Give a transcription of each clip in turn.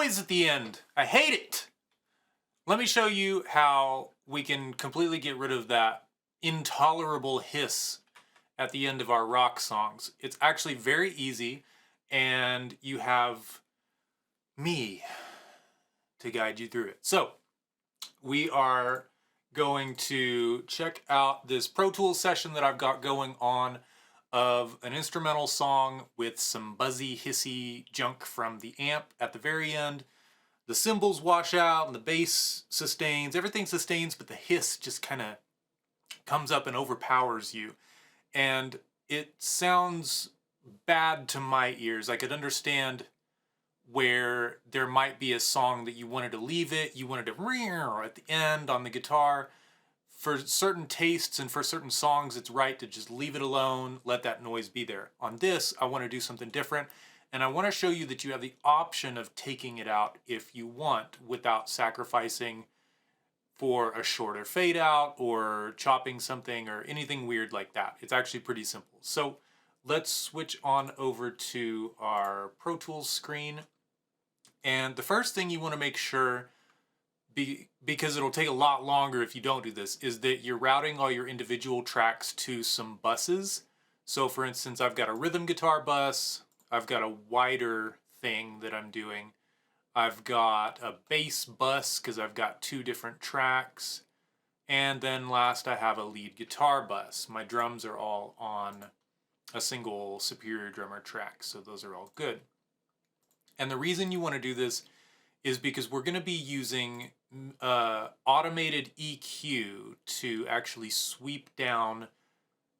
noise at the end. I hate it. Let me show you how we can completely get rid of that intolerable hiss at the end of our rock songs. It's actually very easy, and you have me to guide you through it. So we are going to check out this Pro Tools session that I've got going on of an instrumental song with some buzzy, hissy junk from the amp at the very end. The cymbals wash out and the bass sustains. Everything sustains, but the hiss just kind of comes up and overpowers you. And it sounds bad to my ears. I could understand where there might be a song that you wanted to leave it, you wanted to at the end on the guitar. For certain tastes and for certain songs, it's right to just leave it alone, let that noise be there. On this, I want to do something different, and I want to show you that you have the option of taking it out if you want without sacrificing for a shorter fade out or chopping something or anything weird like that. It's actually pretty simple. So let's switch on over to our Pro Tools screen. And the first thing you want to make sure, because it'll take a lot longer if you don't do this, is that you're routing all your individual tracks to some buses. So for instance, I've got a rhythm guitar bus, I've got a wider thing that I'm doing, I've got a bass bus because I've got two different tracks, and then last I have a lead guitar bus. My drums are all on a single Superior Drummer track, so those are all good. And the reason you want to do this is because we're going to be using automated EQ to actually sweep down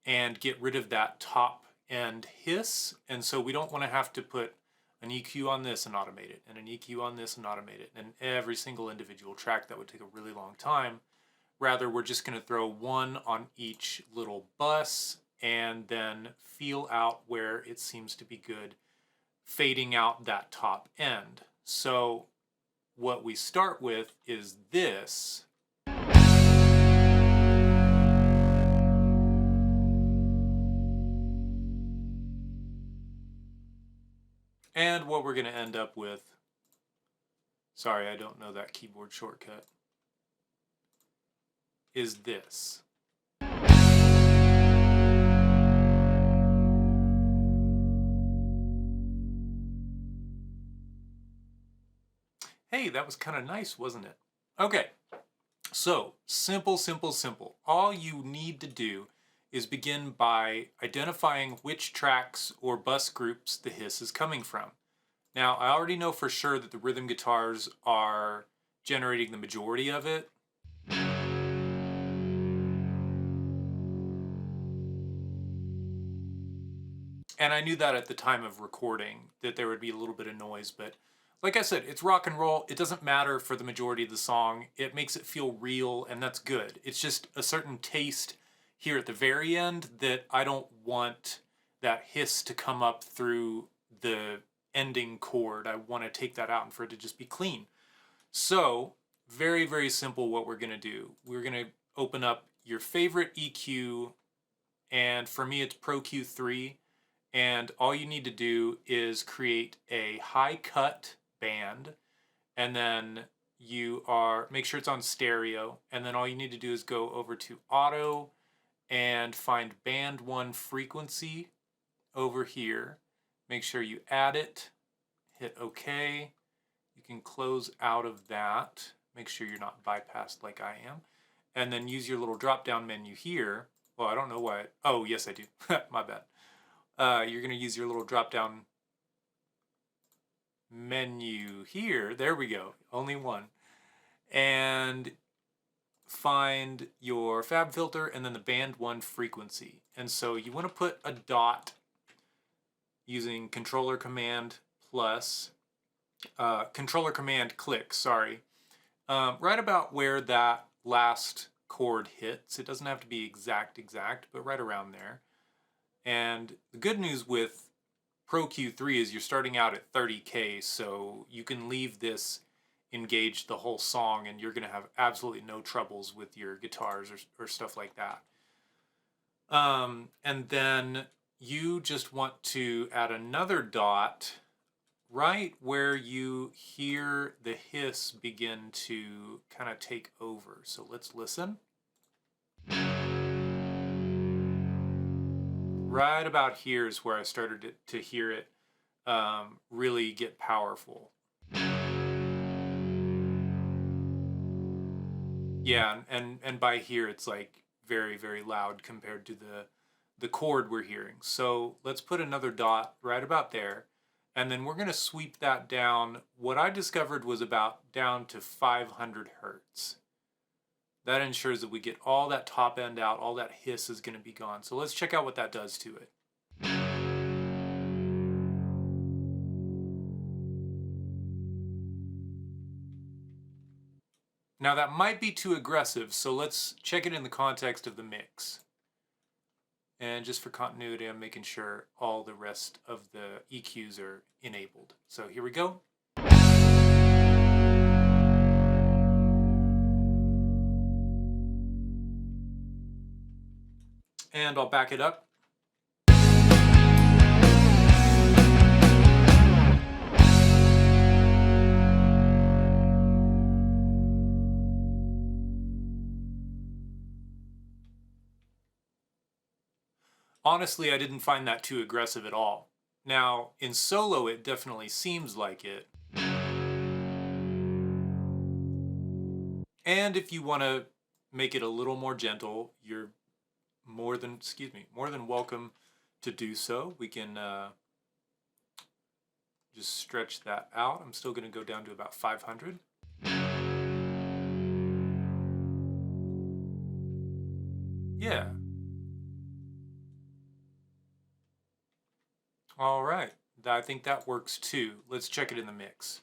and get rid of that top end hiss. And so we don't want to have to put an EQ on this and automate it, and an EQ on this and automate it, and every single individual track. That would take a really long time. Rather, we're just going to throw one on each little bus and then feel out where it seems to be good, fading out that top end. So what we start with is this. And what we're going to end up with, sorry, I don't know that keyboard shortcut, is this. Hey, that was kind of nice, wasn't it? Okay, so simple, simple, simple. All you need to do is begin by identifying which tracks or bus groups the hiss is coming from. Now, I already know for sure that the rhythm guitars are generating the majority of it. And I knew that at the time of recording, that there would be a little bit of noise, but like I said, it's rock and roll. It doesn't matter for the majority of the song. It makes it feel real, and that's good. It's just a certain taste here at the very end that I don't want that hiss to come up through the ending chord. I want to take that out and for it to just be clean. So, very, very simple what we're going to do. We're going to open up your favorite EQ, and for me it's Pro Q3. And all you need to do is create a high cut band, and then make sure it's on stereo, and then all you need to do is go over to auto and find band 1 frequency over here. Make sure you add it, hit OK. You can close out of that. Make sure you're not bypassed like I am. And then use your little drop down menu here. Well, I don't know why. Oh, yes, I do. My bad. You're going to use your little drop down menu here. There we go. Only one. And find your FabFilter and then the band 1 frequency. And so you want to put a dot using controller command plus, controller command click, sorry, right about where that last chord hits. It doesn't have to be exact, but right around there. And the good news with Pro Q3 is you're starting out at 30K, so you can leave this engaged the whole song and you're going to have absolutely no troubles with your guitars or stuff like that. And then you just want to add another dot right where you hear the hiss begin to kind of take over. So let's listen. Right about here is where I started to hear it really get powerful. Yeah, and by here it's like very, very loud compared to the chord we're hearing. So let's put another dot right about there, and then we're going to sweep that down. What I discovered was about down to 500 hertz. That ensures that we get all that top end out, all that hiss is going to be gone. So let's check out what that does to it. Now that might be too aggressive, so let's check it in the context of the mix. And just for continuity, I'm making sure all the rest of the EQs are enabled. So here we go. And I'll back it up. Honestly, I didn't find that too aggressive at all. Now, in solo, it definitely seems like it. And if you want to make it a little more gentle, you're more than welcome to do so. We can just stretch that out. I'm still going to go down to about 500. Yeah. All right. I think that works too. Let's check it in the mix.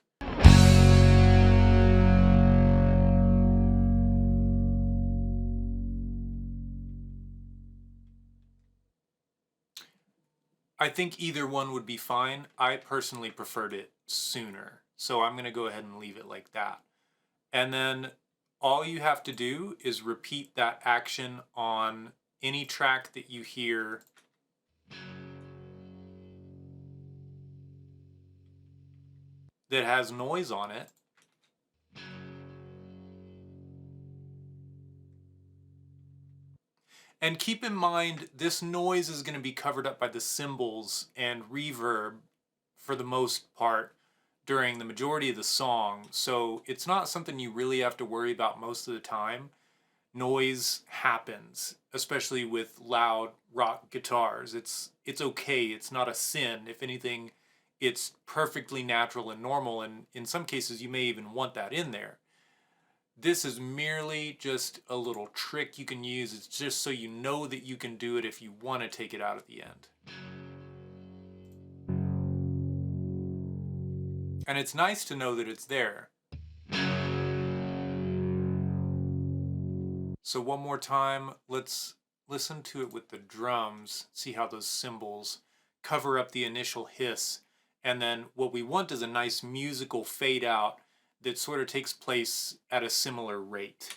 I think either one would be fine. I personally preferred it sooner, so I'm going to go ahead and leave it like that. And then all you have to do is repeat that action on any track that you hear that has noise on it. And keep in mind, this noise is going to be covered up by the cymbals and reverb for the most part during the majority of the song. So it's not something you really have to worry about most of the time. Noise happens, especially with loud rock guitars. It's okay. It's not a sin. If anything, it's perfectly natural and normal. And in some cases, you may even want that in there. This is merely just a little trick you can use. It's just so you know that you can do it if you want to take it out at the end. And it's nice to know that it's there. So one more time, let's listen to it with the drums, see how those cymbals cover up the initial hiss. And then what we want is a nice musical fade out that sort of takes place at a similar rate.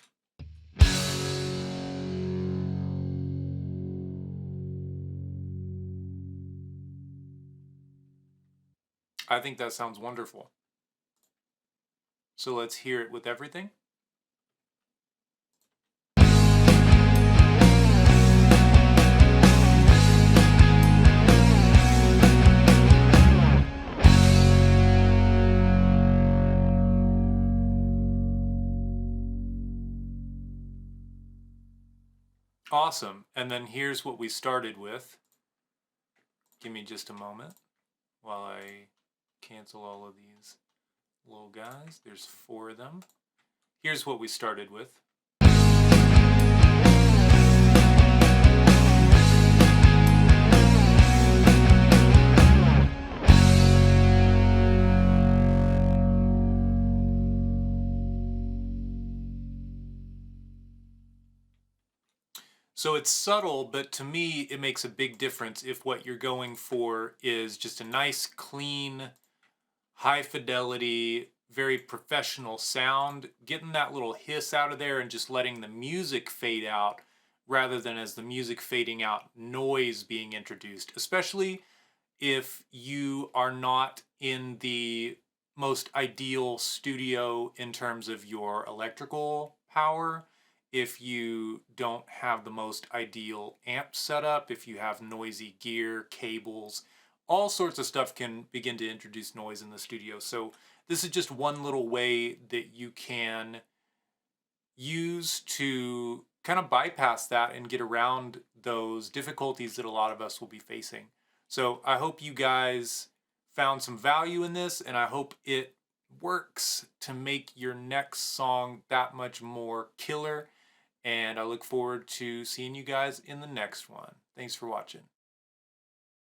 I think that sounds wonderful. So let's hear it with everything. Awesome. And then here's what we started with. Give me just a moment while I cancel all of these little guys. There's 4 of them. Here's what we started with. So it's subtle, but to me, it makes a big difference if what you're going for is just a nice, clean, high fidelity, very professional sound, getting that little hiss out of there and just letting the music fade out rather than as the music fading out, noise being introduced, especially if you are not in the most ideal studio in terms of your electrical power, if you don't have the most ideal amp setup, if you have noisy gear, cables, all sorts of stuff can begin to introduce noise in the studio. So this is just one little way that you can use to kind of bypass that and get around those difficulties that a lot of us will be facing. So I hope you guys found some value in this, and I hope it works to make your next song that much more killer. And I look forward to seeing you guys in the next one. Thanks for watching.